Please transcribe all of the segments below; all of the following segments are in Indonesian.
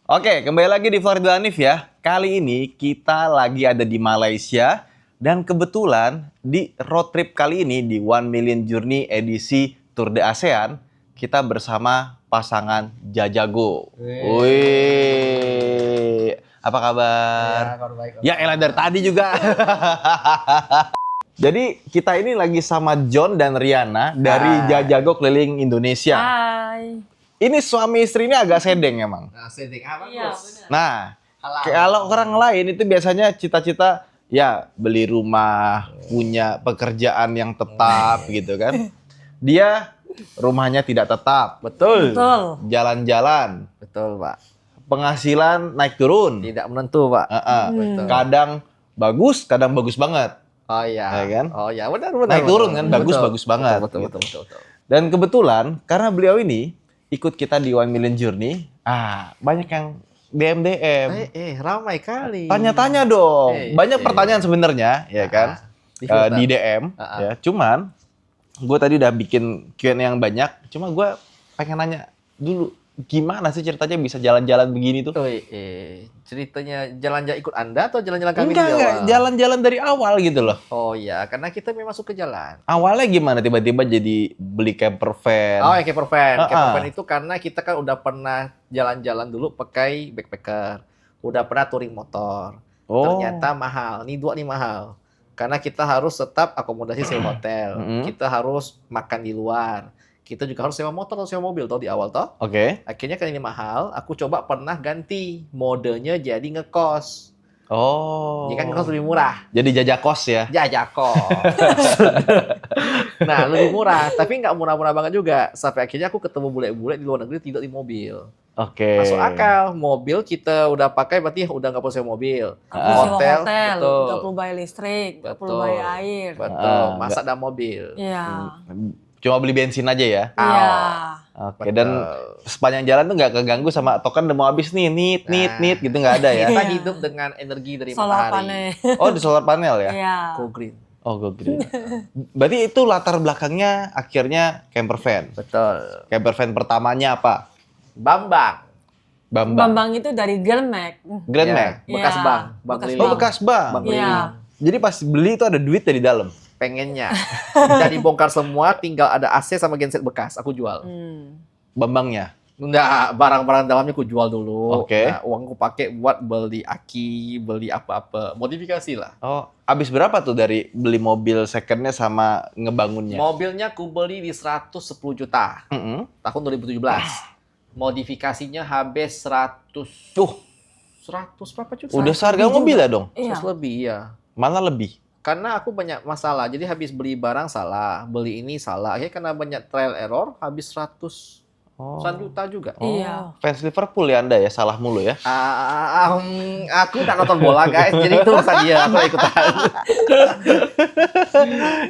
Oke, kembali lagi di Florida Hanif ya. Kali ini kita lagi ada di Malaysia dan kebetulan di road trip kali ini di 1 Million Journey edisi Tour de ASEAN kita bersama pasangan Jajago. Wih, apa kabar? Ya, kabar baik. Ya elah dari tadi juga. Jadi kita ini lagi sama John dan Riana dari Jajago keliling Indonesia. Hai. Ini suami istri ini agak sedeng emang. Nah, setting apa, Iya, Bos? benar. Nah, Halal. kalau orang lain itu biasanya cita-cita ya beli rumah, punya pekerjaan yang tetap gitu kan. Dia rumahnya tidak tetap, Betul. Betul. jalan-jalan, Betul, Pak. penghasilan naik turun. Tidak menentu, Pak. Heeh. Kadang bagus banget. Oh iya. Ya kan? Oh iya, benar. Naik turun kan, Betul. bagus banget. Betul. Gitu. Dan kebetulan karena beliau ini ikut kita di 1 Million Journey, banyak yang DM. Ramai kali. Tanya-tanya dong. Banyak eh. pertanyaan sebenarnya, ya kan? Di DM. Ya. Cuman, gue tadi udah bikin Q&A yang banyak. Cuma gue pengen nanya dulu, gimana sih ceritanya bisa jalan-jalan begini tuh? Ceritanya jalan-jalan ikut Anda atau jalan-jalan kami Enggak, jalan-jalan dari awal gitu loh. Oh iya, karena kita memang suka jalan. Awalnya gimana tiba-tiba jadi beli camper van? Oh ya, camper van. Ah, Camper ah. van itu karena kita kan udah pernah jalan-jalan dulu pakai backpacker. Udah pernah touring motor. Oh. Ternyata mahal. Nih mahal. Karena kita harus tetap akomodasi sewa hotel. Kita harus makan di luar. Kita juga harus sewa motor atau sewa mobil toh di awal toh. Oke. Akhirnya karena ini mahal, aku coba pernah ganti modenya jadi ngekos. Oh. Jadi kan ngekos lebih murah. Jadi jajah kos ya? Jajak kos. Nah, lebih murah, tapi nggak murah-murah banget juga. Sampai akhirnya aku ketemu bule-bule di luar negeri tidur di mobil. Oke. Masuk akal. Mobil kita udah pakai berarti udah nggak perlu sewa mobil. Nggak perlu sewa hotel, betul. nggak perlu bayar listrik, nggak perlu Betul. bayar air. Betul. Ah, Masak dalam mobil. Iya. Cuma beli bensin aja ya? Iya. Oke, dan sepanjang jalan tuh nggak keganggu sama token udah mau habis nih, nit gitu nggak ada ya? Kita Iya. hidup dengan energi dari Solar matahari. panel. Oh, di solar panel ya? Iya. Go green. Oh, go green. Berarti itu latar belakangnya akhirnya camper van. Betul. Camper van pertamanya apa? Bambang. Bambang itu dari Grand Max. Grand Ya, Max. bekas Iya, bang. Bang bekas keliling. Oh, bekas bang. Bang Iya. keliling. Jadi pas beli itu ada duit dari dalam. Pengennya. Jadi bongkar semua, tinggal ada AC sama genset bekas. Aku jual. Bambangnya. Enggak, barang-barang dalamnya aku jual dulu. Oke. Nah, uangku pakai buat beli aki, beli apa-apa. Modifikasi lah. Oh, habis berapa tuh dari beli mobil secondnya sama ngebangunnya? Mobilnya aku beli di 110 juta. Mm-mm. Tahun 2017. Modifikasinya habis 100. 100 berapa juta? Udah seharga mobil ya dong? 100 Iya. lebih, ya. Malah lebih. Karena aku banyak masalah. Jadi habis beli barang salah, beli ini salah. Akhirnya karena banyak trial error, habis 100 juta juga. Iya. Fans Liverpool ya Anda ya, salah mulu ya. Aku tak nonton bola guys, jadi itu urusan dia, aku nggak ikutan.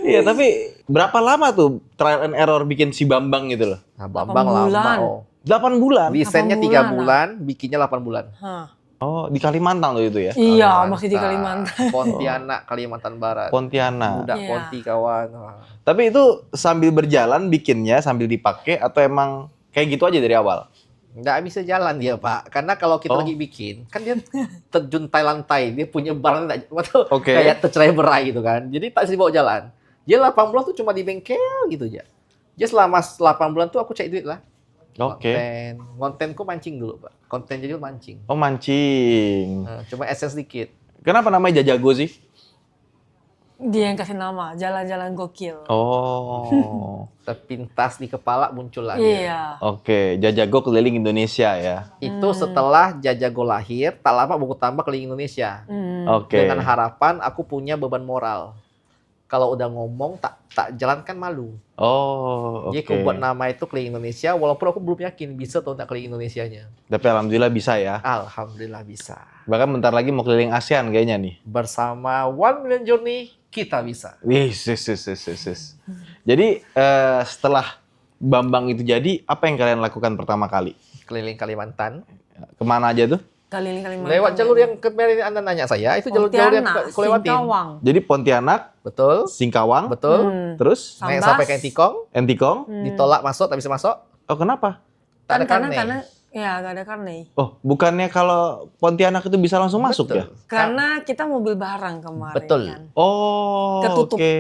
Iya, tapi berapa lama tuh trial and error bikin si Bambang gitu loh? Nah, Bambang 8 lama. bulan. 8 bulan? Desainnya 8 3 bulan, bulan, bikinnya 8 bulan. Hah. Oh, di Kalimantan tuh itu ya? Iya, masih di Kalimantan. Pontianak, Kalimantan Barat. Pontianak. Budak Iya. Ponti kawan. Wah. Tapi itu sambil berjalan bikinnya, sambil dipakai, atau emang kayak gitu aja dari awal? Nggak bisa jalan dia, Pak. Karena kalau kita lagi bikin, kan dia terjun lantai, dia punya barang Oke. kayak tercerai berai gitu kan. Jadi tak bisa dibawa jalan. Dia 8 bulan tuh cuma di bengkel gitu aja. Dia selama 8 bulan tuh aku cek duit lah. Oke. Kontenku mancing dulu, Pak. Konten jadi mancing. Oh, mancing. Cuma essence dikit. Kenapa namanya Jajago sih? Dia yang kasih nama, jalan-jalan gokil. Oh. Terpintas di kepala muncul lagi. Iya. Oke, Jajago keliling Indonesia ya. Itu setelah Jajago lahir, tak lama buku tambah keliling Indonesia. Oke. Dengan harapan aku punya beban moral. Kalau udah ngomong tak jalan kan malu. Oh, oke. Jadi aku buat nama itu keliling Indonesia, walaupun aku belum yakin bisa atau enggak keliling Indonesianya. Tapi alhamdulillah bisa ya. Alhamdulillah bisa. Bahkan bentar lagi mau keliling ASEAN kayaknya nih. Bersama 1 Million Journey, kita bisa. Wih, Jadi setelah Bambang itu jadi, apa yang kalian lakukan pertama kali? Keliling Kalimantan. Kemana aja tuh? Keliling Kalimantan. Lewat jalur yang kemarin Anda nanya saya, itu jalur-jalur yang Pontianak, aku lewatin. Singkawang. Jadi Pontianak, Betul, Singkawang, betul. terus Naik Sambas. sampai ke Entikong, Entikong. ditolak masuk, tak bisa masuk. Oh, kenapa? Tak ada Karena karne. Ya, nggak ada karne. Oh, bukannya kalau Pontianak itu bisa langsung masuk ya? Karena kita mobil barang kemarin Betul. kan. Oh, Ketutup. oke.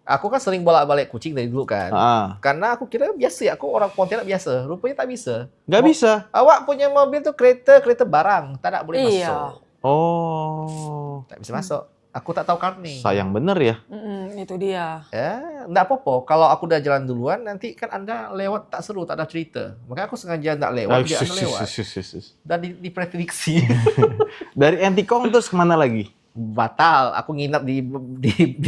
Aku kan sering bolak-balik Kucing dari dulu kan. Ah, Karena aku kira biasa ya, aku orang Pontianak biasa. Rupanya tak bisa. nggak bisa. Awak punya mobil tuh kereta barang, tak boleh Iya. masuk. Oh, Tak bisa masuk. Aku tak tahu karne. sayang bener ya. Itu dia. Ya, enggak apa-apa. Kalau aku udah jalan duluan, nanti kan Anda lewat tak seru, tak ada cerita. Makanya aku sengaja enggak lewat, biar Anda lewat. Dan diprediksi. Dari Antikong terus kemana lagi? Batal. Aku nginap di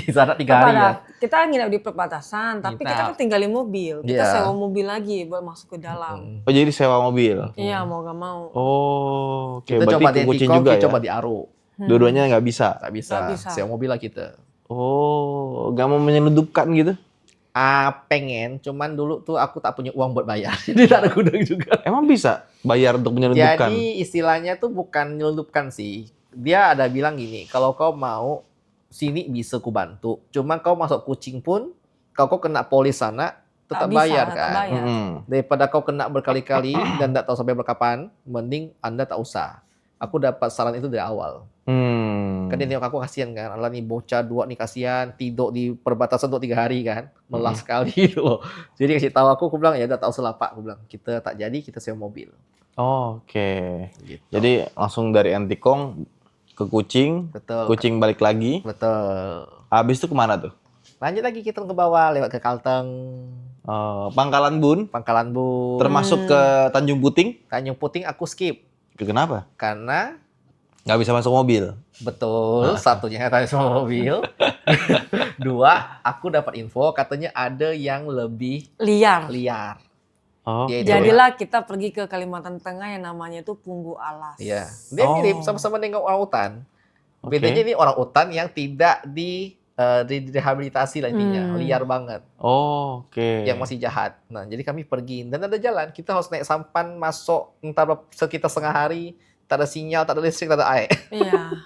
sana 3 hari ya. Kita nginap di perbatasan, tapi kita kan tinggalin mobil. Kita sewa mobil lagi buat masuk ke dalam. Oh, jadi sewa mobil. Iya, mau gak mau. Oh, oke. Kita Berarti coba di ke Kucing Antikong, juga kita ya? coba di Aro. Dua-duanya nggak bisa. Tak bisa. Nggak bisa. Sewa mobil lah kita. Oh, nggak mau menyelundupkan gitu? Pengen, cuman dulu tuh aku tak punya uang buat bayar. Jadi tak ada gudang juga. Emang bisa bayar untuk menyelundupkan? Jadi istilahnya tuh bukan nyelundupkan sih. Dia ada bilang gini, kalau kau mau sini bisa ku bantu. Cuma kau masuk Kucing pun, kau kena polis sana, tetap bayar kan. Bayar. Daripada kau kena berkali-kali dan tak tahu sampai berkapan, mending Anda tak usah. Aku dapat saran itu dari awal. Kan dia nengok aku kasihan kan. Alah nih bocah 2 nih kasihan, tidur di perbatasan untuk 3 hari kan. Melah sekali gitu loh. Jadi kasih tahu aku bilang ya udah tak usah lah Pak. Aku bilang kita tak jadi, kita sewa mobil. Oh, oke. Gitu. Jadi langsung dari Antikong ke Kucing, Betul. Kucing balik lagi. Betul. Habis itu kemana tuh? Lanjut lagi kita ke bawah lewat ke Kalteng, Pangkalan Bun, Pangkalan Bun, termasuk ke Tanjung Puting. Tanjung Puting aku skip Kenapa? karena Nggak bisa masuk mobil. betul satunya tanya sama mobil. 2, aku dapat info katanya ada yang lebih Liar. liar. Oh, Dia itu- Jadilah kita pergi ke Kalimantan Tengah yang namanya itu Punggu Alas. Iya, dia mirip sama-sama dengan orang hutan. Oke. Bedanya ini orang hutan yang tidak direhabilitasi lah intinya, liar banget, Oh, oke. yang masih jahat. Nah, jadi kami pergi dan ada jalan, kita harus naik sampan masuk entah sekitar setengah hari, tak ada sinyal, tak ada listrik, tak ada air. Iya.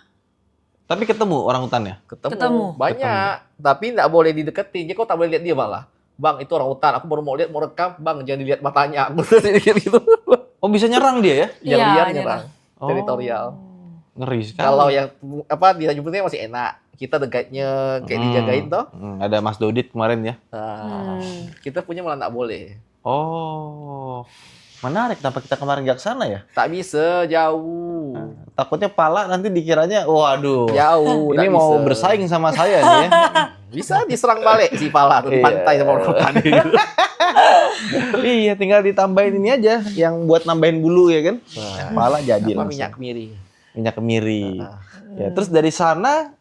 Tapi ketemu orang hutannya? Ketemu. Banyak, tapi nggak boleh dideketin. Jadi kau tak boleh lihat dia malah. Bang, itu orang hutan. Aku baru mau lihat, mau rekam. Bang, jangan dilihat matanya. Aku gitu. Oh, bisa nyerang dia ya? Yang Iya, liar nyerang. nyerang. Teritorial. Ngeri sekali. Kalau yang di Tanjung Putih masih enak. Kita dekatnya kayak dijagain toh. Ada Mas Dodit kemarin ya. Nah, kita punya malah nggak boleh. Oh, menarik. Kenapa kita kemarin nggak ke sana ya? Tak bisa, jauh. Takutnya pala nanti dikiranya, waduh. Jauh. Ini tak mau bisa. bersaing sama saya nih ya. Bisa diserang balik si pala tuh di Iya. pantai sama orang hutan. Iya, tinggal ditambahin ini aja yang buat nambahin bulu ya kan. Pala jadi Apa langsung. minyak kemiri. Minyak kemiri. Ah. Ya, terus dari sana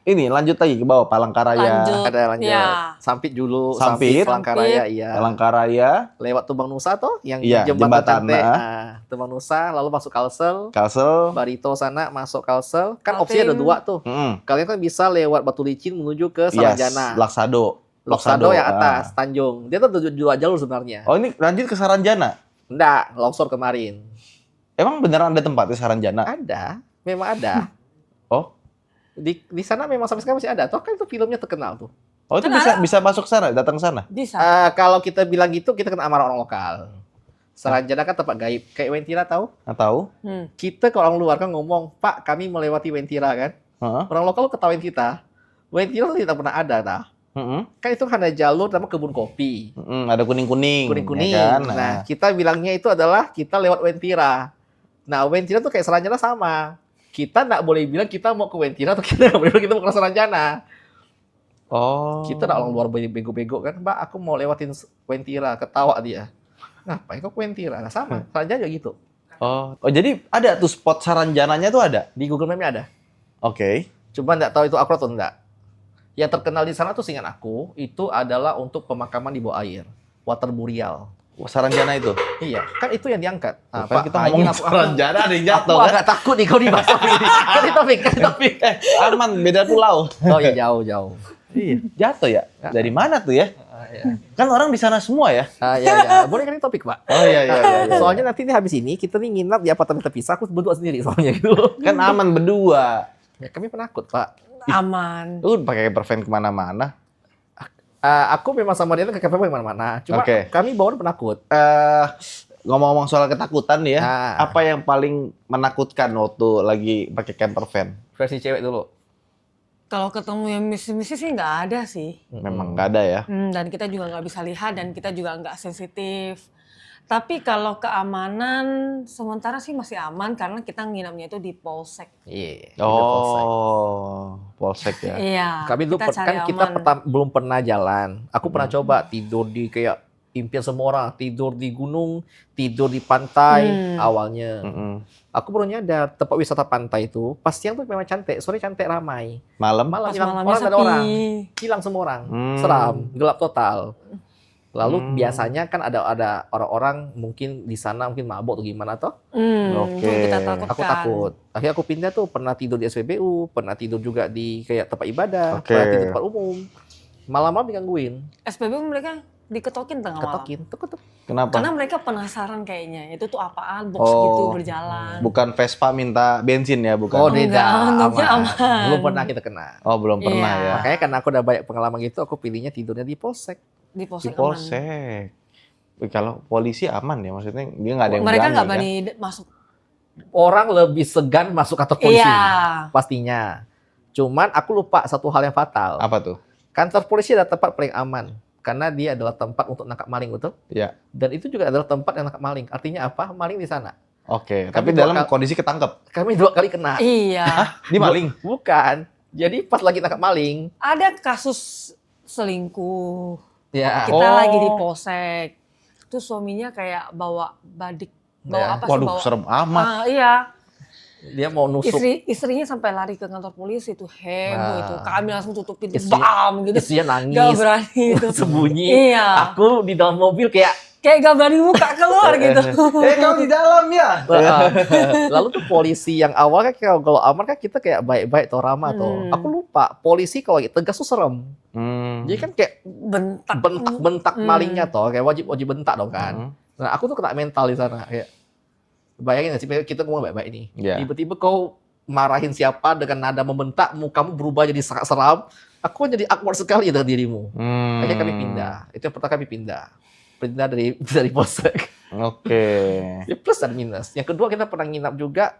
ini lanjut lagi ke bawah Palangkaraya. Lanjut. Ada lanjut. Ya. Sampit dulu, Sampit. Palangkaraya, iya. Palangkaraya, Lewat Tumbang Nusa tuh yang Iya, jembatan jembatan, Cantik. nah. Nah, Tumbang Nusa lalu masuk Kalsel, Kalsel. Barito sana masuk Kalsel. Kan Kaltim. opsinya ada 2 tuh. Mm-mm. Kalian kan bisa lewat Batu Licin menuju ke Yes, Saranjana. Laksado. Loksado yang ah. atas, Tanjung. Dia tuh 2 jalur sebenarnya. Oh, ini lanjut ke Saranjana. Enggak, longsor kemarin. Emang beneran ada tempatnya Saranjana? Ada, memang ada. Oh. Di sana memang sampai sekarang masih ada. Toh kan itu filmnya terkenal tuh. Oh, itu Kan bisa masuk sana, datang sana. Bisa. Kalau kita bilang gitu, kita kena amarah orang lokal. Saranjana kan tempat gaib. Kayak Wentira tahu? Tahu? Kita ke orang luar kan ngomong, Pak, kami melewati Wentira kan. Heeh. Orang lokal ketawain kita. Wentira tuh tidak pernah ada, nah. Heeh. Kan itu kan ada jalur nama kebun kopi. Ada kuning-kuning. Kuning-kuning. ya kan? Nah, kita bilangnya itu adalah kita lewat Wentira. Nah, Wentira tuh kayak Saranjana sama. Kita nggak boleh bilang kita mau ke Wentira atau kita nggak boleh bilang kita mau ke Saranjana. Oh. Kita nggak orang luar bego-bego kan, Mbak, aku mau lewatin Wentira. Ketawa dia. Ngapain kok ke Wentira? Nah, sama. Saranjana juga gitu. Oh, jadi ada tuh spot Saranjananya tuh ada. Di Google Map-nya ada. Oke. Cuma nggak tahu itu akurat atau enggak. Yang terkenal di sana tuh seingat aku, itu adalah untuk pemakaman di bawah air. Water burial. Saranjana itu. Iya, kan itu yang diangkat. Nah, Kan kita ngomongin ini Saranjana ada yang aku jatuh kan. agak takut nih kau dibahas topik ini. Kan topik. Aman, beda pulau. Oh ya jauh. Iya, jatuh ya. Dari mana tuh ya? Ya. Kan orang di sana semua ya. Ya. Boleh kan ini topik, Pak? Oh iya. Soalnya nanti nih habis ini kita nih nginap di apartemen terpisah, aku berdua sendiri soalnya gitu. Kan aman berdua. Ya, kami penakut, Pak. Aman. Lu pakai perven kemana-mana. Aku memang sama dia ke kafe mana-mana. Cuma Oke. kami bawa penakut. ngomong-ngomong soal ketakutan nih ya, Nah. apa yang paling menakutkan waktu lagi pakai camper van? Versi cewek dulu. Kalau ketemu yang misi-misi sih nggak ada sih. Memang nggak ada ya. Dan kita juga nggak bisa lihat dan kita juga nggak sensitif. Tapi kalau keamanan sementara sih masih aman karena kita nginapnya itu di polsek. Iya. Polsek ya. Iya. Kami dulu cari kita aman. belum pernah jalan. Aku pernah coba tidur di kayak impian semua orang, tidur di gunung, tidur di pantai awalnya. Aku baru nyadar tempat wisata pantai itu pas siang tuh memang cantik, sore cantik ramai. Malam? Malam Pas hilang malamnya orang, nggak ada sepi. orang, hilang semua orang, seram, gelap total. Lalu biasanya kan ada orang-orang mungkin di sana mungkin mabuk atau gimana toh? Oke. Itu kita takutkan. Aku takut. Akhirnya aku pindah tuh pernah tidur di SPBU, pernah tidur juga di kayak tempat ibadah, Oke. pernah tidur di tempat umum. Malam-malam digangguin, SPBU mereka diketokin tengah malam. ketokin, tuk. Karena Kenapa? mereka penasaran kayaknya. Itu tuh apaan box Oh. gitu berjalan. Bukan Vespa minta bensin ya, bukan? Oh, Enggak, tidak, untuknya aman. Belum pernah kita kena. Oh, belum pernah Iya. ya. Makanya karena aku udah banyak pengalaman gitu, aku pilihnya tidurnya di polsek. Di Di polsek aman. polsek. Kalau polisi aman ya, maksudnya dia nggak ada yang Mereka nggak berani, berani masuk. Orang lebih segan masuk kantor polisi, Iya. pastinya. Cuman aku lupa satu hal yang fatal. kan? Apa tuh? Kantor polisi adalah tempat paling aman. Karena dia adalah tempat untuk nangkap maling, betul? Ya. Dan itu juga adalah tempat yang nangkap maling. Artinya apa? Maling di sana. Oke, Kami tapi dua dalam kali- kondisi ketangkep. Kami 2 kali kena. Iya. Di maling. Bukan. Jadi pas lagi nangkap maling, Ada kasus selingkuh. ya. Kita Oh. lagi di polsek. Terus suaminya kayak bawa badik. Bawa Ya. apa sih? Waduh, Bawa, serem amat. Iya. Dia mau nusuk. Istrinya sampai lari ke kantor polisi itu heboh Nah. itu. Kami langsung tutup pintu, Istri- bam gitu. Istrinya Gak nangis, berani itu. sembunyi. Iya. Aku di dalam mobil kayak Kayak gak berani buka keluar gitu. Kau di dalam ya? Lalu tuh polisi yang awal kan kalau aman kan kita kayak baik-baik atau ramah tuh. Aku lupa polisi kalau lagi tegas tuh serem. Jadi kan kayak Bentak. bentak malingnya toh kayak wajib bentak dong kan. Nah aku tuh kena mental di sana kayak bayangin nggak sih kita ngomong baik-baik nih. Iya. Tiba-tiba kau marahin siapa dengan nada membentak, kamu berubah jadi sangat seram. Aku jadi awkward sekali dengan dirimu. Akhirnya kami pindah. Itu yang pertama kami pindah dari polsek. Oke. Ya, plus dan minus. Yang kedua kita pernah nginap juga.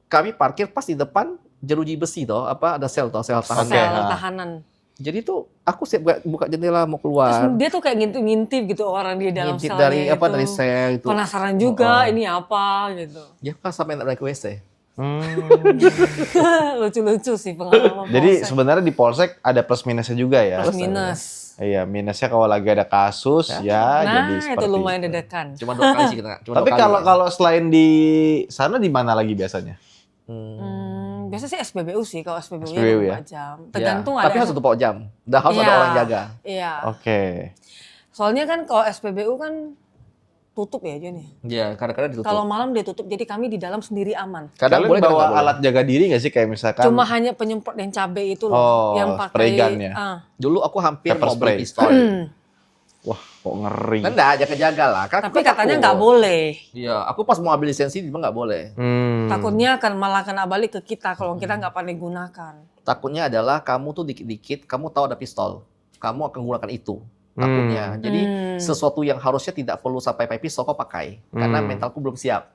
Kami parkir pas di depan jeruji besi toh, apa ada sel tahanan. Oke. Sel tahanan. Jadi tuh aku siap buka jendela mau Terus keluar. dia tuh kayak ngintip-ngintip gitu orang di dalam Ngintip selnya dari apa itu. dari sel itu. Penasaran juga ini apa gitu. Ya kan sampai nggak ke WC. Lucu-lucu sih pengalaman Jadi polsek. sebenarnya di polsek ada plus minusnya juga ya. Plus minus. Iya, minusnya kalau lagi ada kasus ya, jadi Nah, seperti itu lumayan dedekan. Cuma 2 kali sih kita. Cuma Tapi 2 kali. kalau selain di sana di mana lagi biasanya? Biasa sih SPBU sih, kalau SPBU, SPBU ya 24 jam. Tergantung Ya, tapi ada. harus 24 jam. Dah harus ada Iya. orang jaga. Iya. Oke. Soalnya kan kalau SPBU kan tutup ya Jon ya. Iya, kadang-kadang ditutup. Kalau malam dia tutup, jadi kami di dalam sendiri aman. kadang Kalian boleh kadang bawa nggak boleh. alat jaga diri nggak sih kayak misalkan? Cuma hanya penyemprot yang cabai itu Oh, loh, yang spray pakai gun ya? Dulu aku hampir Pepper mau beli spray. pistol. Wah, kok ngeri. Kan enggak, jaga-jaga lah. Kan Tapi aku katanya takut. nggak boleh. Iya, aku pas mau ambil lisensi dia bilang nggak boleh. Takutnya akan malah kena balik ke kita kalau kita nggak pandai gunakan. Takutnya adalah kamu tuh dikit-dikit, kamu tahu ada pistol. Kamu akan gunakan itu. Takutnya. Jadi sesuatu yang harusnya tidak perlu sampai pakai pistol kau pakai. Karena mentalku belum siap.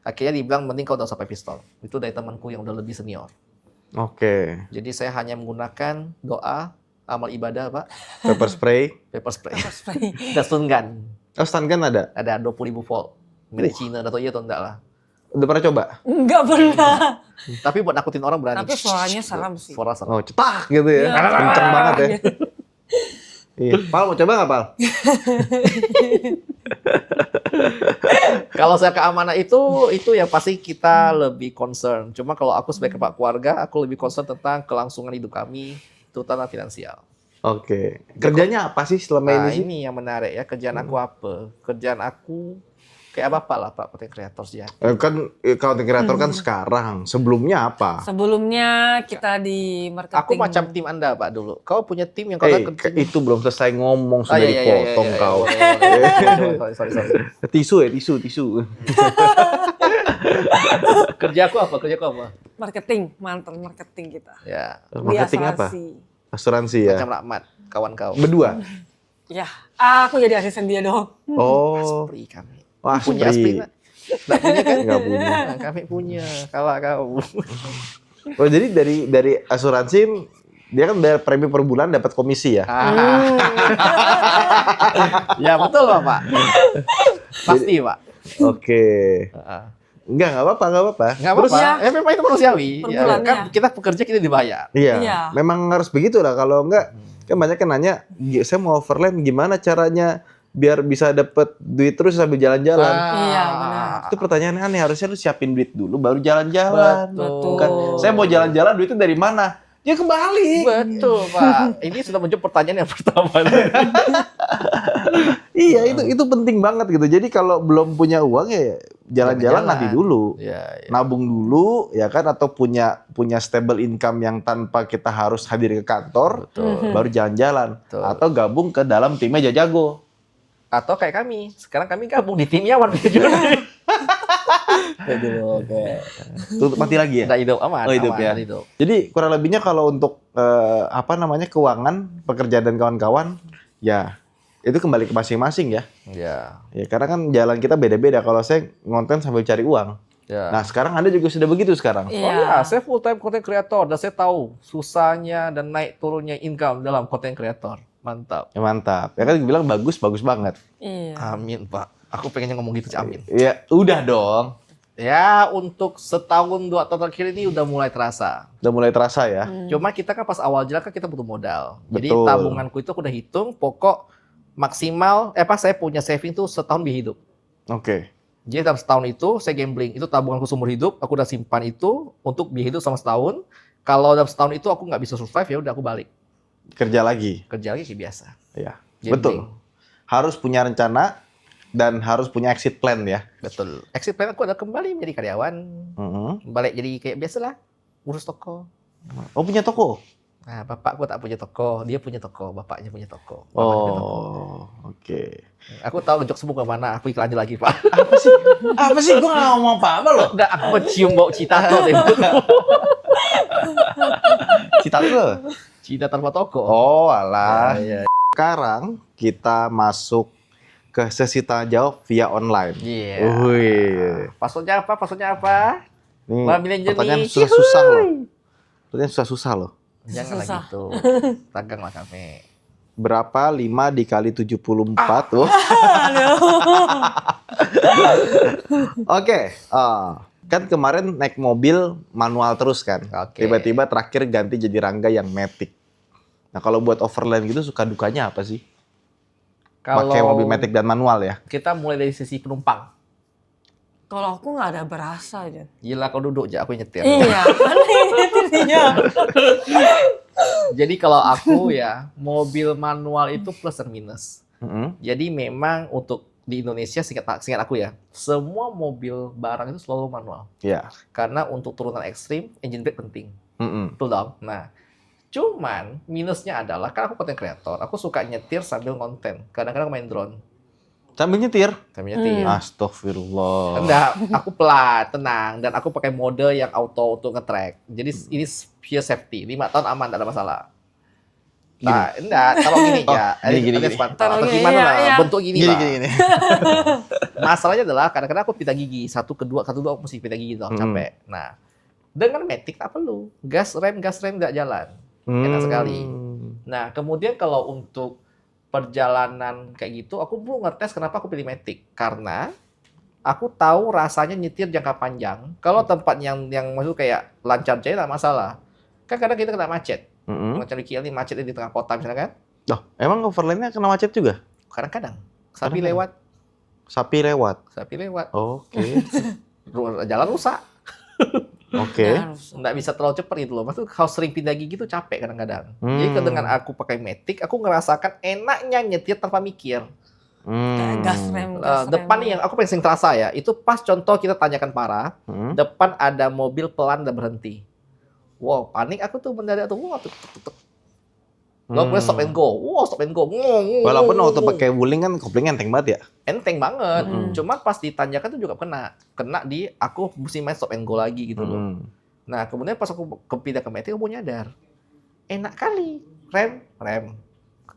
Akhirnya dibilang mending kau udah sampai pistol. Itu dari temanku yang udah lebih senior. Oke. Jadi saya hanya menggunakan doa, amal ibadah, Pak, Pepper spray. pepper spray, Spray. dan stun gun. Oh, stun gun ada? Ada 20.000 volt. Milik Cina, atau iya atau enggak lah. Udah pernah coba? Nggak pernah. Tapi buat nakutin orang berani. Tapi suaranya seram sih. Suara seram. Oh, cetak gitu ya. Iya. Kenceng banget ya. Iya. Pal mau coba nggak, Pal? Kalau saya keamanan itu yang pasti kita lebih concern. Cuma kalau aku sebagai kepala keluarga, aku lebih concern tentang kelangsungan hidup kami, terutama finansial. Oke. Kerjanya apa sih selama Nah, ini sih? ini yang menarik ya. Kerjaan aku apa? Kerjaan aku kayak bapak lah, Pak, content creator sih ya. Kan content creator kan sekarang. Sebelumnya apa? Sebelumnya kita di marketing. Aku macam tim Anda, Pak, dulu. Kau punya tim yang kau tahu Itu belum selesai ngomong sudah iya, dipotong iya, kau. boleh. Sorry. Tisu ya, tisu. Kerja aku apa? marketing, mantan marketing kita. Ya, Di Marketing apa? asuransi. Asuransi ya. macam Rahmat, kawan kau. Berdua. Ya, aku jadi asisten dia dong. Oh. Spray kami. Wah, Punya Aspri. Aspri nggak? Nggak punya kan? Nggak punya. Nah, kami punya, kalau kau. Oh, jadi dari asuransi dia kan bayar premi per bulan dapat komisi ya? Ya betul Bapak. Pasti Pak. Oke. Nggak apa-apa. Nggak Terus, apa-apa. Memang itu manusiawi. Per Ya, bulan, kan ya. kita pekerja kita dibayar. iya, Iya. memang harus begitu lah. Kalau enggak, kan banyak yang nanya, saya mau overland gimana caranya biar bisa dapet duit terus sambil jalan-jalan. Iya, benar. Itu pertanyaan aneh, harusnya lu siapin duit dulu baru jalan-jalan. Betul. Bukan, saya mau jalan-jalan duitnya dari mana? Ya kembali. Betul Pak. Ini sudah menjawab pertanyaan yang pertama. Iya, itu penting banget gitu. Jadi kalau belum punya uang ya jalan-jalan nanti dulu. Ya, ya. Nabung dulu ya kan, atau punya stable income yang tanpa kita harus hadir ke kantor, Betul. baru jalan-jalan. Betul. Atau gabung ke dalam timnya Jajago. Atau kayak kami. Sekarang kami gabung di timnya One Million Journey. Aduh, oke. Tutup mati lagi ya. Udah hidup aman. Oh, hidup aman, ya. hidup. Jadi kurang lebihnya kalau untuk keuangan, pekerjaan dan kawan-kawan, ya itu kembali ke masing-masing ya. Ya. Ya karena kan jalan kita beda-beda. Kalau saya ngonten sambil cari uang. Ya. Nah sekarang Anda juga sudah begitu sekarang. Oh ya, saya full time content creator dan saya tahu susahnya dan naik turunnya income dalam content creator. Mantap. Ya mantap. Ya kan bilang bagus banget. Iya. Amin, Pak. Aku pengennya ngomong gitu, amin. Ya udah dong. Ya, untuk setahun 2 tahun terakhir ini udah mulai terasa. Udah mulai terasa ya. Cuma kita kan pas awal jalan kan kita butuh modal. Jadi Betul. tabunganku itu aku udah hitung pokok maksimal saya punya saving tuh setahun biaya hidup. Oke. Jadi dalam setahun itu saya gambling, itu tabunganku seumur hidup, aku udah simpan itu untuk biaya hidup selama setahun. Kalau dalam setahun itu aku nggak bisa survive ya udah aku balik Kerja lagi. kerja lagi kayak biasa. Ya. Gambling. Betul. Harus punya rencana dan harus punya exit plan ya. Betul. Exit plan aku adalah kembali menjadi karyawan, balik jadi kayak biasalah, urus toko. Oh punya toko? Nah, bapakku tak punya toko, dia punya toko, bapaknya punya toko. mamanya punya toko. Oh, oke. Aku tahu jok semua kemana, aku iklannya lagi, Pak. Apa sih? Gue nggak ngomong apa-apa loh. Enggak, aku mencium bau cita tuh. Cita tuh. Cita tanpa toko. Oh, alah. Ya, ya. Sekarang kita masuk ke sesi tanya jawab via online. Iya. Wih. Passwordnya apa? Passwordnya apa? Ini One Million Journey. pertanyaan susah-susah loh. Pertanyaan susah-susah loh. Jangan Susah. gitu. Taganglah kami. Berapa 5 dikali 74? Oh. Oke. Kan kemarin naik mobil manual terus kan. Oke. Tiba-tiba terakhir ganti jadi Rangga yang Matic. Nah kalau buat overland gitu suka dukanya apa sih? Kalau Pakai mobil Matic dan manual ya? kita mulai dari sisi penumpang. Kalau aku nggak ada berasa aja. Gila kau duduk aja, aku yang nyetir. Iya, kan itu dia. Jadi kalau aku ya, mobil manual itu plus dan minus. Mm-mm. Jadi memang untuk di Indonesia, singkat aku ya, semua mobil barang itu selalu manual. Iya. Karena untuk turunan ekstrim, engine brake penting. Mm-mm. Betul dong? Nah, cuman minusnya adalah, kan aku content creator, aku suka nyetir sambil konten. Kadang-kadang main drone. Sambil nyetir? Sambil nyetir. Astagfirullah. Enggak, aku pelan, tenang. Dan aku pakai mode yang auto untuk nge-track. Jadi ini pure safety. 5 tahun aman, tidak ada masalah. Nah, enggak, kalau gini Oh, ya. gini. Atau Gini, gimana iya, lah, iya. bentuk gini, lah. Gini. Masalahnya adalah kadang-kadang aku pita gigi. Satu kedua aku mesti pita gigi dong, capek. Nah, dengan Matic tak perlu. Gas rem enggak jalan. Enak sekali. Nah, kemudian kalau untuk perjalanan kayak gitu, aku perlu ngetes kenapa aku pilih Matic. Karena aku tahu rasanya nyetir jangka panjang. Kalau tempat yang maksud kayak lancar jaya tak masalah. Kan kadang kita kena macet. Macam di Kiel nih macet di tengah kota misalnya kan. Loh, emang overlandnya kena macet juga? Kadang-kadang. Sapi Kadang-kadang. lewat. Sapi lewat. Oke. Jalan rusak. Oke. Nggak bisa terlalu cepat gitu loh. Maksudnya kalau sering pindah gigi tuh capek kadang-kadang. Jadi dengan aku pakai Matic, aku ngerasakan enaknya nyetir tanpa mikir. Kayak gas rem. Depan nih yang aku paling sering terasa ya, itu pas contoh kita tanyakan Para, depan ada mobil pelan dan berhenti. Wow, panik aku tuh mendadak tuh. Wah, tuk. Lo boleh stop and go. Wow, stop and go. Walaupun waktu pakai wuling kan koplingnya enteng banget ya. Enteng banget. Cuma pas ditanyakan tuh juga kena di aku mesti main stop and go lagi gitu loh. Nah, kemudian pas aku pindah ke Matic, aku nyadar. Enak kali. Rem.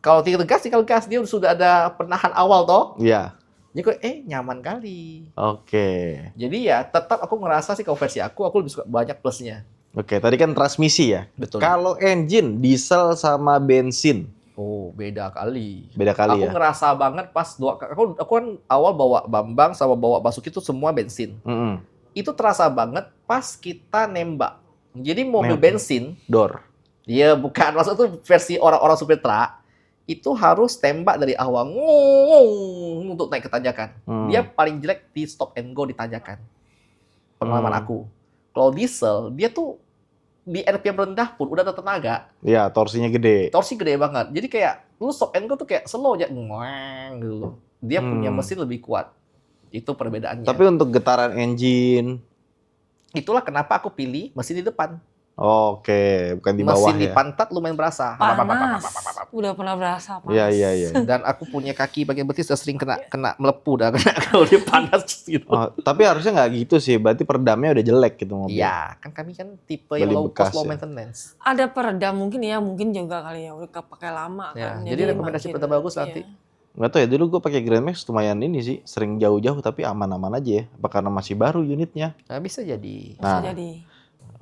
Kalau tinggal gas, dia sudah ada penahan awal toh. Iya. Jadi kok nyaman kali. Oke. Jadi ya tetap aku ngerasa sih kalau versi aku lebih suka banyak plusnya. Oke, tadi kan transmisi ya. Betul. Kalau engine diesel sama bensin, Oh, beda kali. beda kali Aku ya. ngerasa banget pas aku kan awal bawa Bambang sama bawa Basuki itu semua bensin. Mm-mm. Itu terasa banget pas kita nembak. Jadi mobil Nembak. bensin, Door. ya bukan maksud itu versi orang-orang supir truk itu harus tembak dari awal ngong untuk naik ke tanjakan. Dia paling jelek di stop and go di tanjakan. Pengalaman aku. Kalau diesel, dia tuh di RPM rendah pun udah ada tenaga. Ya, torsinya gede. Torsi gede banget. Jadi kayak lu stop and go tuh kayak slow aja ngoeng gitu. Dia punya mesin lebih kuat. Itu perbedaannya. Tapi untuk getaran engine, Itulah kenapa aku pilih mesin di depan. oke, bukan di bawah Mesin di ya. pantat lumayan berasa. Panas. Udah pernah berasa panas. Iya, iya, iya. Dan aku punya kaki bagian betis udah sering kena melepuh dah kena kalau dia panas gitu. Oh, tapi harusnya nggak gitu sih. Berarti peredamnya udah jelek gitu mobil. Iya, kan kami kan tipe Beli yang low bekas cost, low ya. maintenance. Ada peredam mungkin ya, mungkin juga kali ya udah kepakai lama Ya, kan. jadi rekomendasi makin- peredam bagus iya. nanti. Nggak tahu ya, dulu gue pakai Grand Max lumayan ini sih. Sering jauh-jauh tapi aman-aman aja ya. Apa karena masih baru unitnya. Nah, bisa jadi. Bisa Nah. jadi.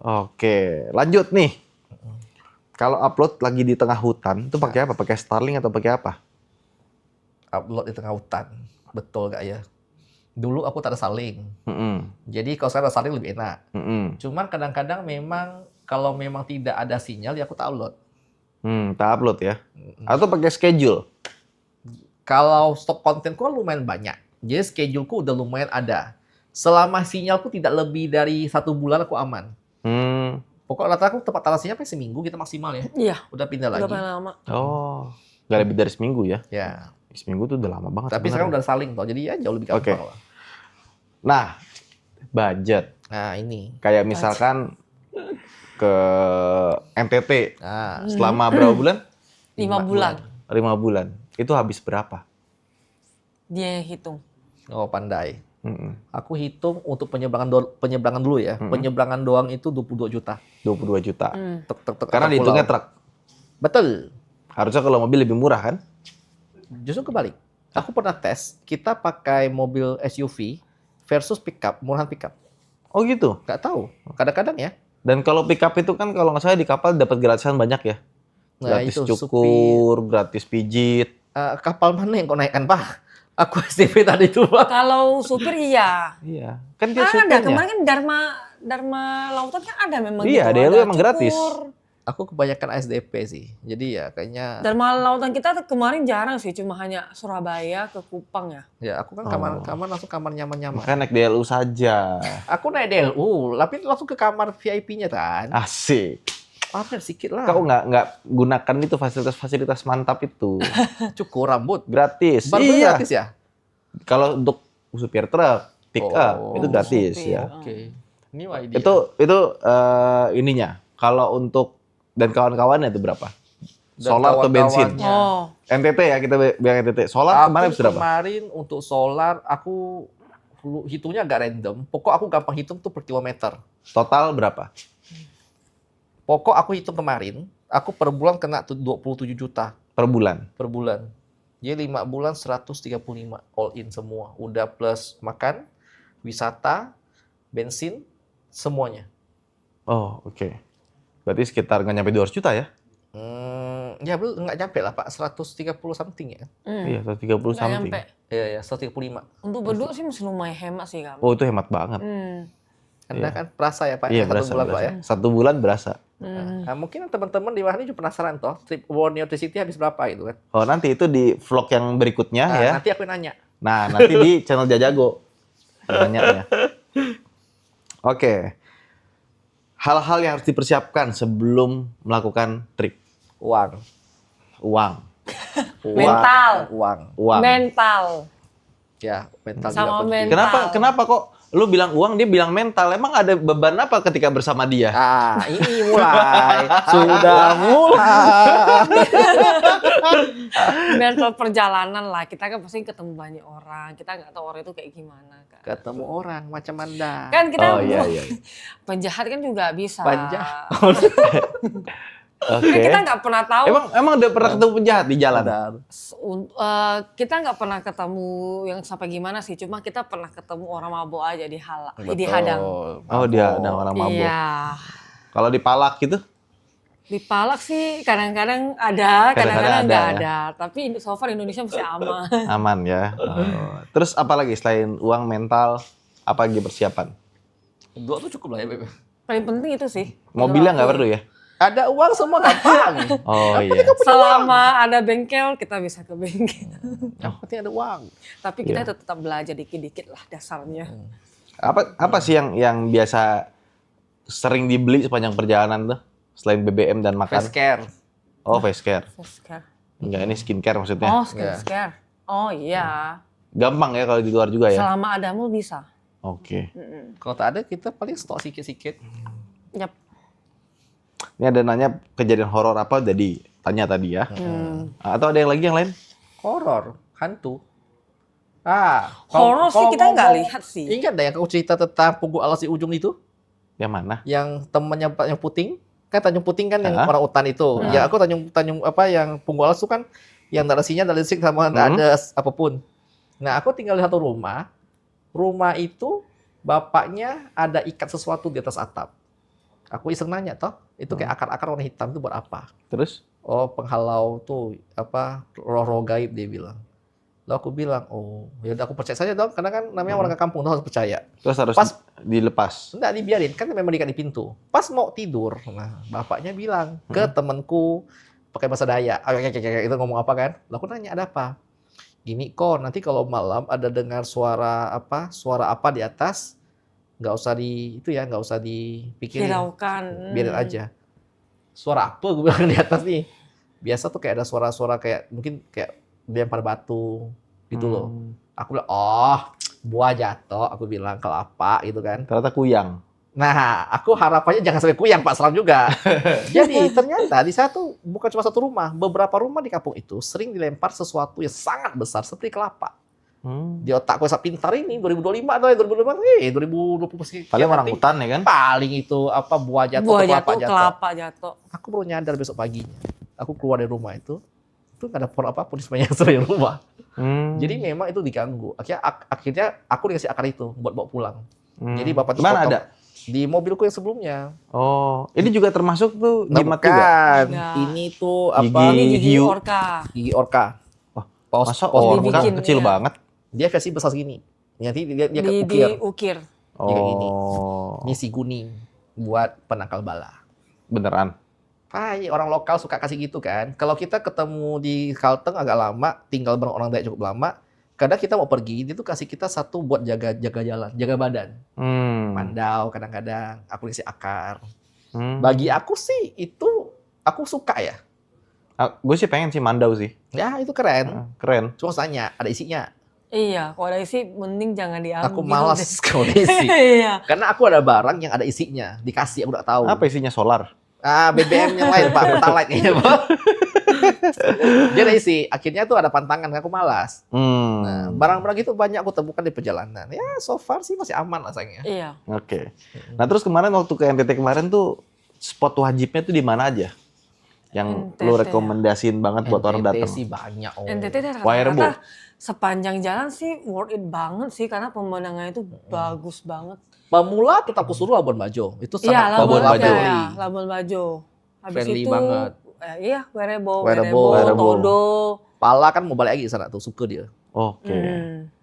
Oke, lanjut nih. Kalau upload lagi di tengah hutan, itu pakai apa? Pakai Starlink atau pakai apa? Upload di tengah hutan. Betul gak ya? Dulu aku tak ada saling. Mm-mm, Jadi kalau sekarang ada saling lebih enak. mm-mm. Cuman kadang-kadang memang kalau memang tidak ada sinyal ya aku tak upload. Tak upload ya? Atau pakai schedule? Kalau stok kontenku kan lumayan banyak. Jadi scheduleku udah lumayan ada. Selama sinyalku tidak lebih dari 1 bulan aku aman. Hmm. Pokoknya rata-rata aku tepat sinyal paling seminggu kita maksimal ya. Iya, Udah pindah udah lagi. paling lama. Oh, nggak lebih dari seminggu ya? Ya. Seminggu tuh udah lama banget. Tapi sekarang sebenarnya. udah saling toh. Jadi ya jauh lebih gampang Oke. lah. Nah, budget. Nah, ini. Kayak misalkan ke NTT Nah, selama berapa bulan? 5 bulan 5 bulan. Itu habis berapa? dia yang hitung. oh pandai. Mm-mm. Aku hitung untuk penyeberangan dulu ya. Penyeberangan doang itu 22 juta. 22 juta. Tek, tek, tek, Karena antar dihitungnya pulau. truk. Betul. Harusnya kalau mobil lebih murah kan? Justru kebalik. Aku pernah tes, kita pakai mobil SUV versus pickup, murahan pickup. Oh gitu. Nggak tahu. Kadang-kadang ya. Dan kalau pick up itu kan kalau nggak salah di kapal dapat gratisan banyak ya. Nah, Gratis itu cukur, gratis pijit. kapal mana yang kau naikkan, Pak? Aku STP tadi itu, Pak. Kalau supir iya. Iya. Kan dia Ada, supirnya. kemarin kan Dharma Lautan kan ada memang Iya, gitu. dia ada emang gratis. cukur. Aku kebanyakan SDP sih. Jadi ya kayaknya Dharma Lautan kita tuh kemarin jarang sih, cuma hanya Surabaya ke Kupang ya. ya aku kan Oh. kamar langsung kamar nyaman-nyaman. Makanya naik DLU saja. Aku naik DLU, tapi langsung ke kamar VIP-nya kan. Asik. Pamer sedikit lah. Kau nggak gunakan itu fasilitas-fasilitas mantap itu. Cukur rambut. Gratis. Baru Iya. gratis ya? Kalau untuk supir truk, pick up Oh, itu gratis supir. ya. Oke. Ini idea. Itu ininya. Kalau untuk dan kawan-kawannya itu berapa? Dan Solar atau bensin? kawan-kawannya. Oh, NTT ya, kita bilang NTT. Solar kemarin habis berapa? Kemarin untuk solar aku hitungnya agak random. Pokok aku gampang hitung tuh per kilometer. Total berapa? Pokok aku hitung kemarin, aku per bulan kena 27 juta Per bulan. per bulan. Jadi 5 bulan 135 all in semua. Udah plus makan, wisata, bensin, semuanya. Oh, oke. Berarti sekitar nggak nyampe 200 juta ya? Ya belum nggak nyampe lah Pak, 130 something ya. Iya, 130 nggak something. nyampe. Iya ya, 135. Untuk berdua sih masih lumayan hemat sih kamu. Oh, itu hemat banget. Anda Iya. kan perasa ya Pak, Iya, satu berasa, bulan Pak berasa. ya. 1 bulan berasa. Nah, mungkin teman-teman di mana ini juga penasaran toh, trip Borneo to City habis berapa gitu kan. Oh, nanti itu di vlog yang berikutnya Nah, ya. nanti aku nanya. Nah, nanti di channel Jajago. Tanya ya. Oke. Hal-hal yang harus dipersiapkan sebelum melakukan trip. Uang. Uang. Mental. Uang. Mental. Ya, mental Sama juga penting. mental. Kenapa kok lu bilang uang, dia bilang mental? Emang ada beban apa ketika bersama dia? Ah, ini mulai. Sudah mulai. Mental perjalanan lah. Kita kan pasti ketemu banyak orang. Kita nggak tahu orang itu kayak gimana kan. Ketemu orang macam Anda. Kan kita Oh iya iya. penjahat kan juga bisa. Penjahat. Oke. Kita nggak pernah tahu. Emang udah pernah ketemu penjahat di jalan? Kita nggak pernah ketemu yang sampai gimana sih. Cuma kita pernah ketemu orang mabuk aja di Betul. dihadang. Oh, dia ada orang mabuk. Iya. Kalau dipalak gitu? Dipalak sih kadang-kadang ada, kadang-kadang nggak ada, ada. Tapi so far Indonesia masih aman. Aman ya. Oh. Terus apa lagi selain uang, mental, apa lagi persiapan? 2 tuh cukup lah ya, Beb. Paling penting itu sih. Mobilnya nggak Menurut perlu aku. ya? Ada uang semua gampang. Oh Yang iya. penting kamu punya uang. Selama ada bengkel, kita bisa ke bengkel. Yang penting ada uang. Tapi kita Iya. tetap belajar dikit-dikit lah dasarnya. Apa sih yang biasa sering dibeli sepanjang perjalanan tuh? Selain BBM dan makan? Face care. Oh, face care. Skincare. Enggak, ini skincare maksudnya. Oh, skincare. Oh iya. Gampang ya kalau di luar juga ya? Selama ada mall bisa. Oke. Kalau tak ada kita paling stok sikit-sikit. Yap. Ini ada nanya kejadian horor apa udah ditanya tadi ya. Atau ada yang lain? Horor, hantu. Horor sih kalau kita nggak ngomong- lihat sih. Ingat deh yang aku cerita tentang Punggung Alas di ujung itu? Yang mana? Yang temannya Tanjung Puting? Kan Tanjung Puting kan yang Hah? orang utan itu. Ya aku Tanjung apa yang Punggung Alas itu kan yang nggak ada sinyal, nggak ada listrik sama nggak ada apapun. Nah aku tinggal di satu rumah. Rumah itu bapaknya ada ikat sesuatu di atas atap. Aku iseng nanya toh, itu kayak akar-akar warna hitam itu buat apa? Terus? Oh penghalau tuh apa roh-roh gaib dia bilang. Lalu aku bilang, oh ya udah aku percaya saja dong, karena kan namanya orang kampung tuh harus percaya. Terus harus Pas- dilepas. Enggak dibiarin, kan memang diikat di pintu. Pas mau tidur, nah bapaknya bilang ke temanku pakai bahasa Dayak, itu ngomong apa kan? Lalu aku nanya ada apa? Gini kok, nanti kalau malam ada dengar suara apa di atas, nggak usah nggak usah dipikirin, Hiraukan. biarin aja. Suara apa gue bilang di atas nih? Biasa tuh kayak ada suara-suara kayak mungkin kayak dilempar batu gitu loh. Aku bilang, oh buah jatuh, aku bilang kelapa gitu kan. Ternyata kuyang. Nah, aku harapannya jangan sampai kuyang Pak Selam juga. Jadi ternyata di satu bukan cuma satu rumah, beberapa rumah di kampung itu sering dilempar sesuatu yang sangat besar seperti kelapa. Di otakku saat pintar ini 2025 atau 2020 masih Paling yang orang penting hutan ya kan? paling itu apa buah jatuh Buah atau kelapa jatuh, kelapa jatuh. Aku baru nyadar besok paginya. Aku keluar dari rumah itu nggak ada pohon apapun di sepanjang sepanjang rumah. Jadi memang itu diganggu. Akhirnya aku dikasih akar itu buat bawa pulang. Jadi bapak tuh Mana potong. ada? Di mobilku yang sebelumnya. Oh, ini juga termasuk tuh Nah, jimat juga. bukan. Enggak. Ini tuh apa? Gigi. Ini gigi hiu. orka. Gigi orka. Wah, Paus, Masa paus orka dibikin, kecil iya. banget? Dia versi besar segini. Nanti dia Di ukir. ukir. Dia kayak gini. Oh, Ini si kuning buat penangkal bala. beneran. Orang lokal suka kasih gitu kan. Kalau kita ketemu di Kalteng agak lama, tinggal bareng orang Dayak cukup lama, kadang kita mau pergi, dia tuh kasih kita satu buat jaga jalan, jaga badan. Mandau kadang-kadang, aku kasih akar. Bagi aku sih itu aku suka ya. Gue sih pengen sih mandau sih. Ya itu keren. Keren. Cuma tanya, ada isinya. Iya, kalau ada isi mending jangan diambil. Aku malas kalau ada isi. Iya. Karena aku ada barang yang ada isinya, dikasih aku nggak tahu. Apa isinya solar? BBM yang lain Pak, Pertalite kayaknya Pak. Dia ada isi. Akhirnya tuh ada pantangan, aku malas. Nah, barang-barang itu banyak aku temukan di perjalanan. Ya, so far sih masih aman lah sayangnya. Iya. Oke. Nah terus kemarin waktu ke NTT kemarin tuh spot wajibnya tuh di mana aja? Yang lu NTT, rekomendasiin banget buat orang NTT datang. sih banyak. Oh. NTT deh Wairebo. rata-rata sepanjang jalan sih worth it banget sih karena pemandangannya itu bagus banget. Pemula tetap aku suruh Labuan Bajo. Itu Iya, sangat Labuan Labuan Bajo. Bajo. friendly. Ya, Labuan Bajo. Habis Friendly itu banget. Iya, Wairebo, Wairebo. Todo. Pala kan mau balik lagi ke sana tuh, suka dia. Oke.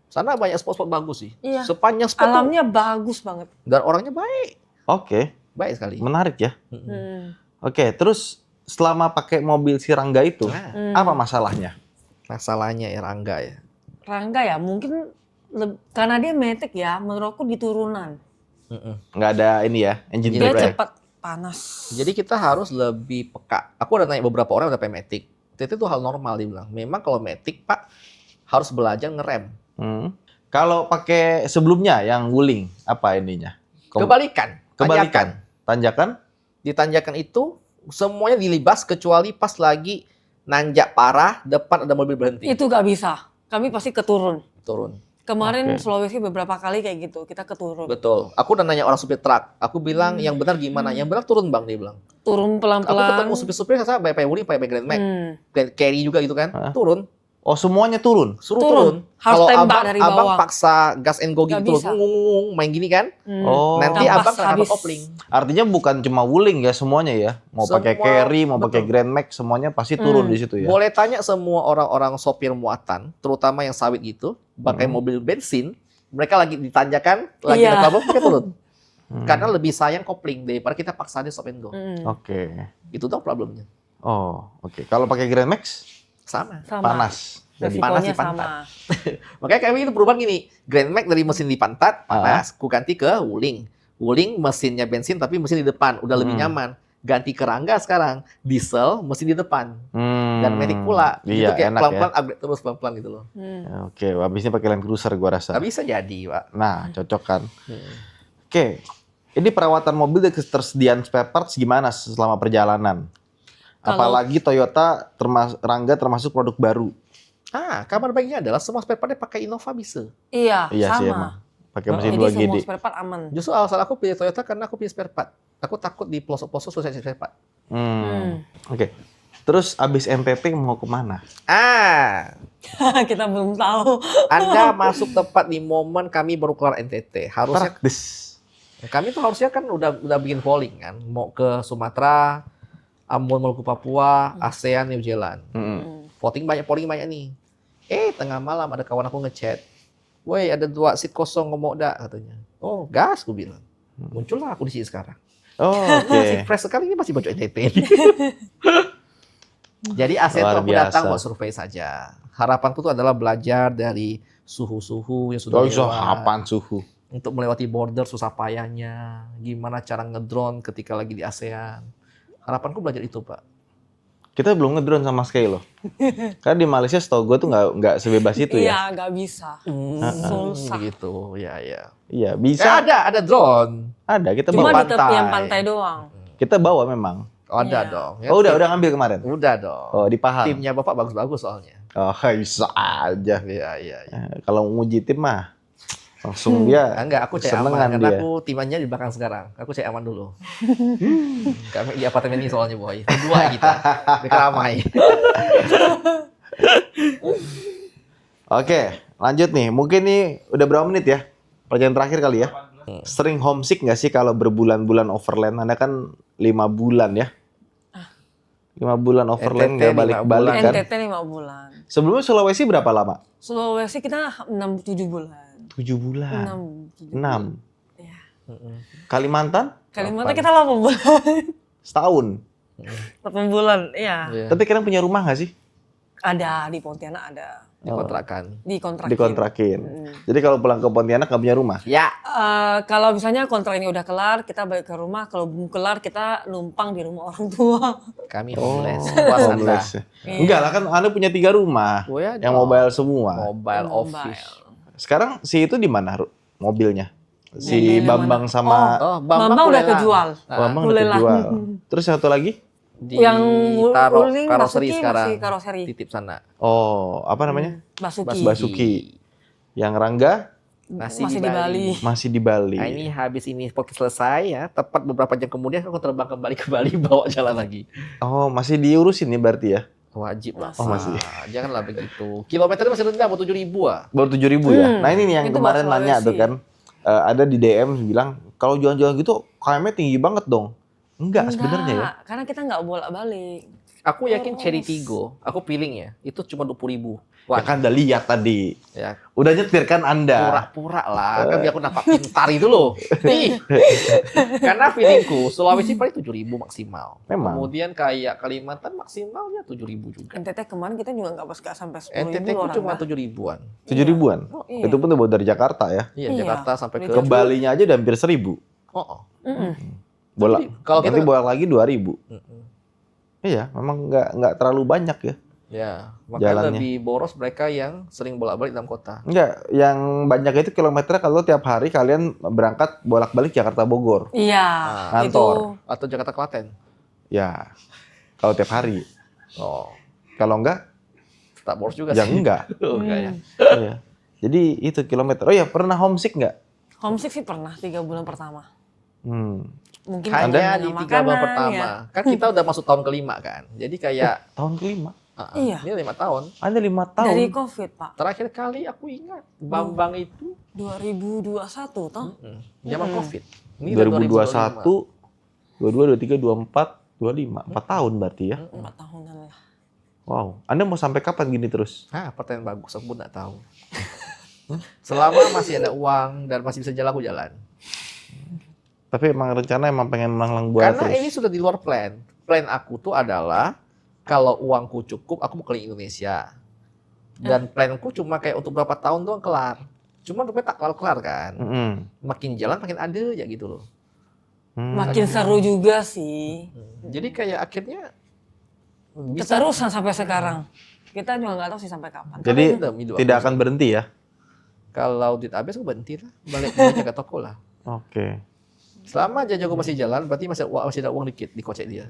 Sana banyak spot-spot bagus sih. Iya. Sepanjang spot tuh, Alamnya bagus banget. dan orangnya baik. Oke. Baik sekali. Menarik ya. Hmm. Oke. Terus selama pakai mobil si Rangga itu Nah, apa masalahnya? masalahnya ya Rangga ya. Rangga ya, mungkin karena dia metik ya, menurut aku di turunan. Nggak ada ini ya engine Dia brake ya? cepat panas. Jadi kita harus lebih peka. Aku udah nanya beberapa orang udah pakai Matic. Itu hal normal dia bilang. Memang kalau Matic Pak harus belajar ngerem. Kalau pakai sebelumnya yang wuling apa ininya? Kebalikan. Kebalikan. Tanjakan? Di tanjakan itu semuanya dilibas kecuali pas lagi nanjak parah depan ada mobil berhenti. Itu gak bisa. Kami pasti keturun. Turun. Kemarin Oke. Sulawesi beberapa kali kayak gitu, kita keturun. Betul. Aku udah nanya orang supir truk. Aku bilang yang benar gimana? Yang benar turun bang, dia bilang. Turun Aku pelan-pelan. ketemu supir-supir saya pakai Wuling, pakai Grand Max, carry juga gitu kan. Hah? Turun, Oh, semuanya turun. suruh Turun. turun. Harus Kalau tembak abang, dari abang bawah. paksa gas and go Nggak gitu terus, bisa. main gini kan. Oh. Nanti Kampas abang kena habis. kopling. Artinya bukan cuma Wuling ya semuanya ya. Mau pakai Semua, carry, mau pakai betul. Grand Max, semuanya pasti turun di situ ya. Boleh tanya semua orang-orang sopir muatan, terutama yang sawit gitu, pakai mobil bensin, mereka lagi ditanjakan, lagi Iya. ada problem, mereka turun. Hmm. Karena lebih sayang kopling daripada kita paksa dia stop and go. Oke. Itu dong problemnya. Oh, oke. Kalau pakai Grand Max Sama. Sama. panas. Jadi panas Resikonya di pantat. sama. Makanya kami itu perubahan gini, Grand Max dari mesin di pantat panas, ku ganti ke Wuling. Wuling mesinnya bensin tapi mesin di depan, udah lebih nyaman. Ganti ke Rangga sekarang, diesel mesin di depan. Dan Matic pula. Iya, Itu kayak enak pelan-pelan upgrade terus pelan-pelan gitu loh. ya. Oke, habis ini pakai Land Cruiser gua rasa. Tapi bisa jadi, Pak. Nah, cocok kan. Oke. Ini perawatan mobil dan ketersediaan spare parts gimana selama perjalanan? Apalagi Toyota Rangga termasuk produk baru. Kabar baiknya adalah semua spare part-nya pakai Innova bisa. Iya, Iya sama. sih emang. Pakai mesin Jadi 2GD. semua spare part aman. Justru alasan aku pilih Toyota karena aku pilih spare part. Aku takut di pelosok-pelosok susah cari spare part. Oke. Terus abis MPP mau kemana? Kita belum tahu. Anda masuk tepat di momen kami baru kelar NTT. Harusnya Praktis. kami tuh harusnya kan udah bikin polling kan, mau ke Sumatera, Ambon, Maluku, Papua, ASEAN, New Zealand. Polling banyak nih. Tengah malam ada kawan aku ngechat. Woi, ada 2 seat kosong ngomong dak katanya. Oh, gas aku bilang. Muncullah aku di sini sekarang. Oh, oke. Masih fresh sekali ini masih baju NTT. Jadi ASEAN Luar tuh aku datang biasa. buat survei saja. Harapanku tuh adalah belajar dari suhu-suhu yang sudah Oh, lewat. kapan suhu? Untuk melewati border susah payahnya, gimana cara ngedrone ketika lagi di ASEAN. Harapanku belajar itu, Pak. Kita belum ngedrone sama sekali loh. Karena di Malaysia setahu gue tuh nggak sebebas itu ya. Iya, nggak bisa. Susah. Gitu, ya. Iya, bisa. Ada drone. Ada, kita Cuma bawa. di tepian pantai doang. Kita bawa memang. Ada Iya. dong. Ya, Oh, udah ngambil kemarin. Udah dong. Oh, di Pahang. Timnya Bapak bagus-bagus soalnya. Oh, bisa aja. Iya. Kalau nguji tim mah langsung dia Enggak, aku cek kesenengan aman karena dia. aku timannya di belakang sekarang. Aku cek aman dulu. Kami di apartemen ini soalnya, boy. Berdua kita. Biar ramai. Oke, lanjut nih. Mungkin nih udah berapa menit ya? Pertanyaan terakhir kali ya. Sering homesick nggak sih kalau berbulan-bulan overland? Anda kan 5 bulan ya. 5 bulan overland NTT nggak 5 balik-balik bulan. kan? NTT 5 bulan. Sebelumnya Sulawesi berapa lama? Sulawesi kita 6-7 bulan. 7 bulan. 6. 6. Iya. Kalimantan? Kalimantan kita 8 bulan. Setahun. 8 bulan, iya. Iya. Tapi kalian punya rumah nggak sih? Ada, di Pontianak ada. Dikontrakan. Dikontrakin. Dikontrakin. Jadi kalau pulang ke Pontianak nggak punya rumah? Ya. Kalau misalnya kontrak ini udah kelar, kita balik ke rumah. Kalau belum kelar, kita numpang di rumah orang tua. Kami Oh, homeless. Puas Anda. homeless. Enggak lah kan Anda punya 3 rumah. Oh, ya yang dong. mobile semua. Mobile office. Sekarang si itu di mana mobilnya? Si Mobil yang Bambang mana? sama Bambang udah lelang. kejual. Bambang udah boleh lah. kejual. Terus satu lagi? Ditaruh Wuling, karoseri Basuki sekarang. masih karoseri. Titip sana. Oh, apa namanya? Basuki. Basuki. Yang Rangga Masih di Bali. masih di Bali. Nah, ini habis ini podcast selesai ya, tepat beberapa jam kemudian aku terbang kembali ke Bali bawa jalan lagi. Oh, masih diurusin nih berarti ya? Wajib lah. Oh, masih. Janganlah begitu. Kilometernya masih rendah, baru 7.000 ah. Baru 7.000 ya? Nah ini nih yang itu kemarin buat nanya Sulawesi. tuh kan. Ada di DM bilang, kalau jalan-jalan gitu KM-nya tinggi banget dong. Enggak sebenarnya ya. Karena kita nggak bolak-balik. Aku yakin Cherry Tigo, aku feeling ya, itu cuma 20.000. Ya kan udah lihat tadi. Ya, Udah nyetir kan Anda. pura-pura lah. Kan biar aku nampak pintar itu loh. Nih. Karena feelingku Sulawesi paling 7.000 maksimal. Memang. Kemudian kayak Kalimantan maksimalnya 7.000 juga. NTT kemarin kita juga nggak sampai 10.000 NTT ku cuma 7.000-an. 7.000-an. Iya. Itu pun udah bawa dari Jakarta ya. Iya, Iya. Jakarta sampai ke Ke Balinya aja udah hampir 1.000. Oh. Bolak. Kalau Nanti kita bolak lagi 2.000. Mm-mm. Iya, memang nggak terlalu banyak ya. Ya, makanya Jalannya. lebih boros mereka yang sering bolak-balik dalam kota. Enggak, yang banyak itu kilometernya kalau tiap hari kalian berangkat bolak-balik Jakarta Bogor. Iya, itu Kantor. Atau Jakarta Klaten. Ya. Kalau tiap hari. Oh, Kalau enggak, tak boros juga ya sih. enggak. Oh, enggak ya. Iya. Jadi itu kilometer. Oh ya, pernah homesick nggak? Homesick sih pernah 3 bulan pertama. Hmm. Mungkin Hanya karena di 3 bulan makanan, pertama. ya. Kan kita udah masuk tahun kelima kan. Jadi kayak Tahun kelima. Iya. Ini 5 tahun. Ada 5 tahun. Dari COVID, Pak. Terakhir kali aku ingat Bambang itu 2021 toh. zaman COVID. Ini 2021, 22, 23, 24, 25. 4 tahun berarti ya. 4 tahunan lah. Wow. Anda mau sampai kapan gini terus? Pertanyaan bagus, aku pun nggak tahu. Selama masih ada uang dan masih bisa jalan, aku jalan. Tapi emang rencana emang pengen melanglang buana Karena terus. ini sudah di luar plan. Plan aku tuh adalah kalau uangku cukup, aku mau keliling Indonesia. Dan planku cuma kayak untuk berapa tahun doang kelar. Cuma rupanya tak kelar-kelar kan. Makin jalan makin ada ya gitu loh. Makin seru juga sih. Jadi kayak akhirnya bisa Keterusan sampai sekarang. Kita juga nggak tahu sih sampai kapan. Jadi Karena hidup tidak aku akan berhenti ya? kalau duit habis aku berhenti lah. Balik jaga toko lah. Oke. Selama jajaku masih jalan, berarti masih ada uang dikit di kocek dia.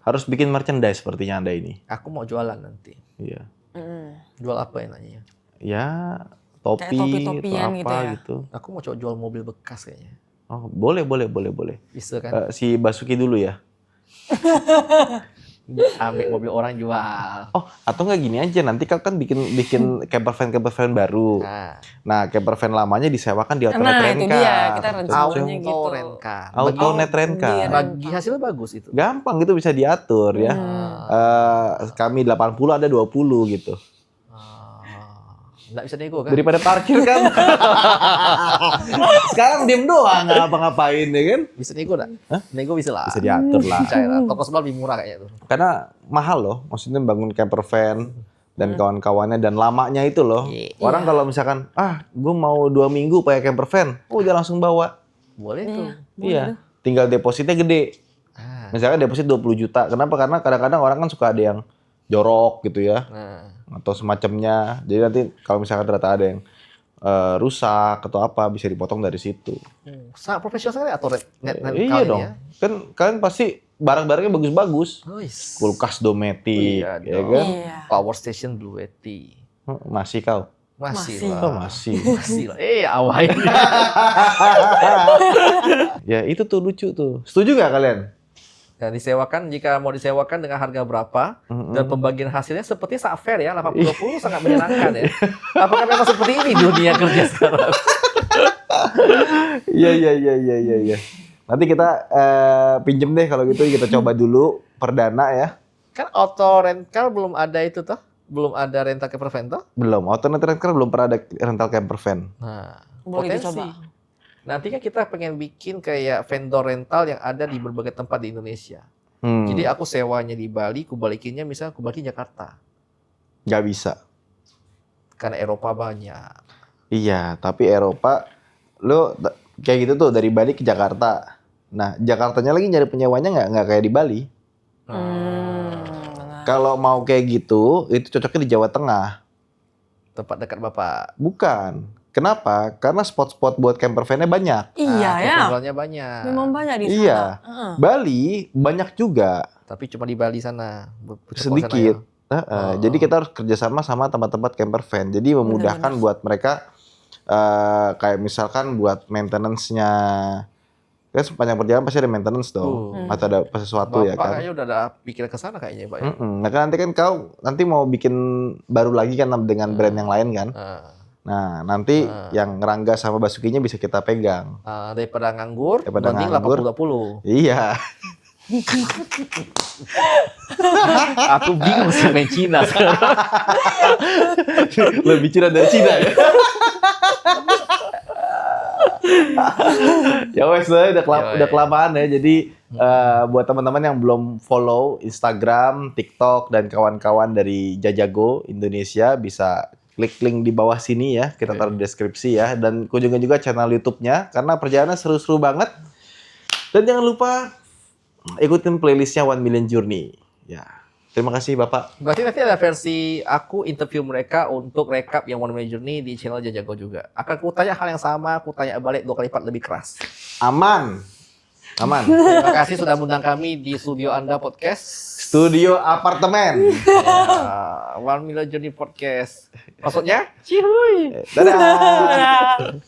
Harus bikin merchandise sepertinya Anda ini. Aku mau jualan nanti. Iya. Jual apa enaknya? Ya, topi Kayak topi-topian atau apa gitu ya? gitu. Aku mau coba jual mobil bekas kayaknya. Oh, boleh. Bisa kan? Si Basuki dulu ya. Ambil mobil orang jual. Oh, atau nggak gini aja, nanti kau kan bikin camper van baru. Nah, camper van lamanya disewakan di outlet Nah, itu rental. dia. Kita rencananya gitu. Auto rental. Autonet rental. Bagi hasilnya bagus itu. Gampang gitu bisa diatur ya. Kami 80 ada 20 gitu. Nggak bisa nego kan? Daripada parkir kan. Sekarang diem doang nggak ngapa-ngapain ya kan. Bisa nego nggak? Nego bisa lah. Bisa diatur lah. Percaya lah. Toko sebelah lebih murah kayaknya tuh. Karena mahal loh, maksudnya bangun camper van dan kawan-kawannya dan lamanya itu loh. Orang kalau misalkan, gue mau 2 minggu pakai camper van, udah langsung bawa. Boleh tuh. Iya, tinggal depositnya gede. Misalkan deposit 20 juta. Kenapa? Karena kadang-kadang orang kan suka ada yang jorok gitu ya. Atau semacamnya. Jadi nanti kalau misalkan ternyata ada yang rusak atau apa, bisa dipotong dari situ. Sangat profesional sekali atau Iya dong. ya. Kan kalian pasti barang-barangnya bagus-bagus. Kulkas Dometic, Iya ya dong. kan? Iya. Power station Blue Yeti. Masih kau? Masih Masih. lah. Oh, masih. Masih lah. Awalnya. Ya itu tuh lucu tuh. Setuju gak kalian? Dan disewakan, jika mau disewakan dengan harga berapa, dan pembagian hasilnya seperti sangat fair ya, 80-20 sangat menyenangkan ya. Apakah memang seperti ini dunia kerja sekarang? Iya. Nanti kita pinjem deh kalau gitu, kita coba dulu perdana ya. Kan auto rental belum ada itu toh? Belum ada rental camper van toh? Belum, Autonet Rental belum pernah ada rental camper van. Nah, Boleh potensi. dicoba. Nanti kan kita pengen bikin kayak vendor rental yang ada di berbagai tempat di Indonesia. Hmm, Jadi aku sewanya di Bali, aku balikinnya misalnya aku balikin Jakarta. nggak bisa. Karena Eropa banyak. Iya, tapi Eropa, lo kayak gitu tuh dari Bali ke Jakarta. Nah, Jakartanya lagi nyari penyewanya nggak kayak di Bali. Benar. Kalau mau kayak gitu, itu cocoknya di Jawa Tengah. Tempat dekat Bapak. Bukan. Kenapa? Karena spot-spot buat camper van-nya banyak. Iya ya. Camper-vannya banyak. Memang banyak di sana. Iya. Heeh. Bali banyak juga, Tapi cuma di Bali sana. sedikit. Jadi kita harus kerjasama sama tempat-tempat camper van. Jadi memudahkan buat mereka, kayak misalkan buat maintenance-nya. Kan sepanjang perjalanan pasti ada maintenance dong, atau ada sesuatu ya Bapak kan. kayaknya udah ada pikiran ke sana kayaknya, Pak. Ya? Nah kan nanti kan kau mau bikin baru lagi kan dengan brand yang lain kan. Nah nanti yang Rangga sama Basukinya bisa kita pegang. Daripada nganggur, Daripada mending nganggur. 80-20. Iya. Aku bingung sih main Cina sekarang. Lebih Cina dari Cina ya. Ya wes, udah kelamaan ya. Jadi buat teman-teman yang belum follow Instagram, TikTok dan kawan-kawan dari Jajago Indonesia bisa klik link di bawah sini ya. Kita taruh di deskripsi ya, dan kunjungi juga channel YouTube-nya karena perjalanan seru-seru banget. Dan jangan lupa ikutin playlistnya 1 Million Journey. Ya. Terima kasih Bapak. Berarti nanti ada versi aku interview mereka untuk rekap yang One Man Journey di channel Jajago juga. Akan ku tanya hal yang sama, aku tanya balik 2 kali lipat lebih keras. Aman. Aman. Terima kasih sudah mengundang kami di studio Anda podcast. Studio apartemen. Ya, One Million Journey Podcast. Maksudnya? Cihuy. Dadah.